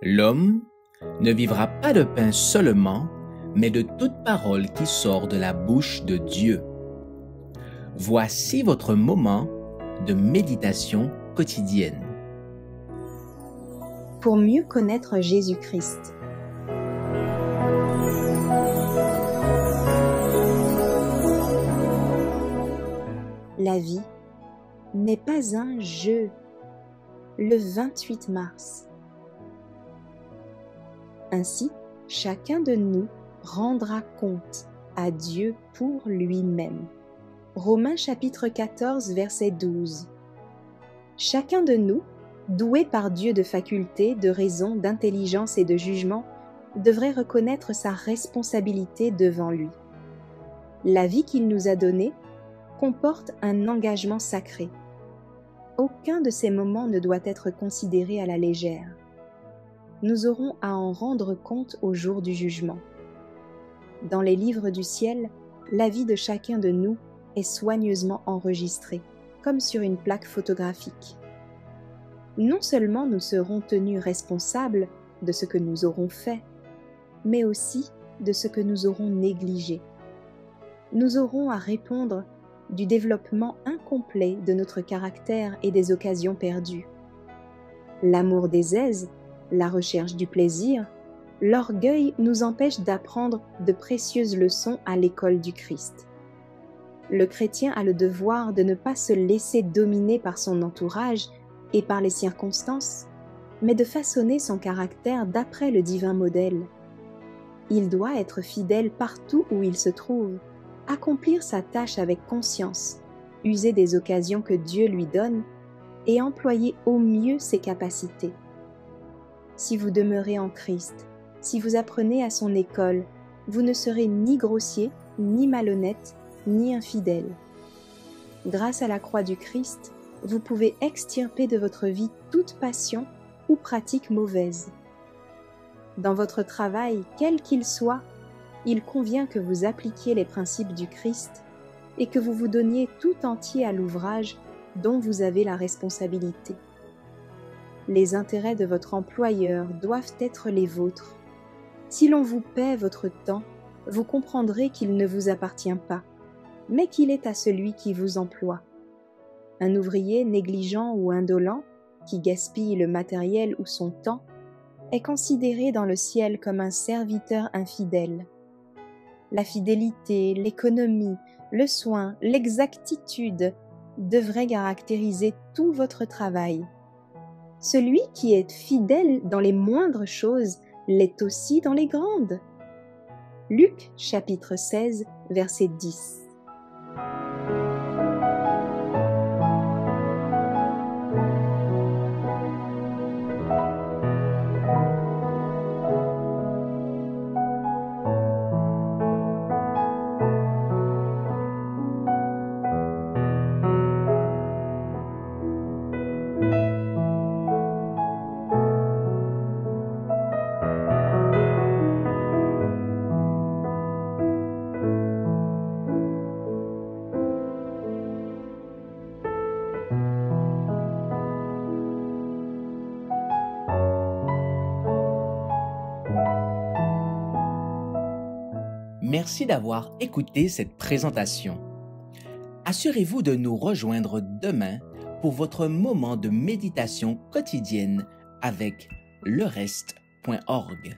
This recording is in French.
L'homme ne vivra pas de pain seulement, mais de toute parole qui sort de la bouche de Dieu. Voici votre moment de méditation quotidienne. Pour mieux connaître Jésus-Christ. La vie n'est pas un jeu. Le 28 mars. Ainsi, chacun de nous rendra compte à Dieu pour lui-même. Romains chapitre 14, verset 12. Chacun de nous, doué par Dieu de facultés, de raison, d'intelligence et de jugement, devrait reconnaître sa responsabilité devant lui. La vie qu'il nous a donnée comporte un engagement sacré. Aucun de ces moments ne doit être considéré à la légère. Nous aurons à en rendre compte au jour du jugement. Dans les livres du ciel, la vie de chacun de nous est soigneusement enregistrée, comme sur une plaque photographique. Non seulement nous serons tenus responsables de ce que nous aurons fait, mais aussi de ce que nous aurons négligé. Nous aurons à répondre du développement incomplet de notre caractère et des occasions perdues. L'amour des aises, la recherche du plaisir, l'orgueil nous empêchent d'apprendre de précieuses leçons à l'école du Christ. Le chrétien a le devoir de ne pas se laisser dominer par son entourage et par les circonstances, mais de façonner son caractère d'après le divin modèle. Il doit être fidèle partout où il se trouve, accomplir sa tâche avec conscience, user des occasions que Dieu lui donne et employer au mieux ses capacités. Si vous demeurez en Christ, si vous apprenez à son école, vous ne serez ni grossier, ni malhonnête, ni infidèle. Grâce à la croix du Christ, vous pouvez extirper de votre vie toute passion ou pratique mauvaise. Dans votre travail, quel qu'il soit, il convient que vous appliquiez les principes du Christ et que vous vous donniez tout entier à l'ouvrage dont vous avez la responsabilité. Les intérêts de votre employeur doivent être les vôtres. Si l'on vous paie votre temps, vous comprendrez qu'il ne vous appartient pas, mais qu'il est à celui qui vous emploie. Un ouvrier négligent ou indolent, qui gaspille le matériel ou son temps, est considéré dans le ciel comme un serviteur infidèle. La fidélité, l'économie, le soin, l'exactitude devraient caractériser tout votre travail. Celui qui est fidèle dans les moindres choses l'est aussi dans les grandes. Luc chapitre 16, verset 10. Merci d'avoir écouté cette présentation. Assurez-vous de nous rejoindre demain pour votre moment de méditation quotidienne avec lereste.org.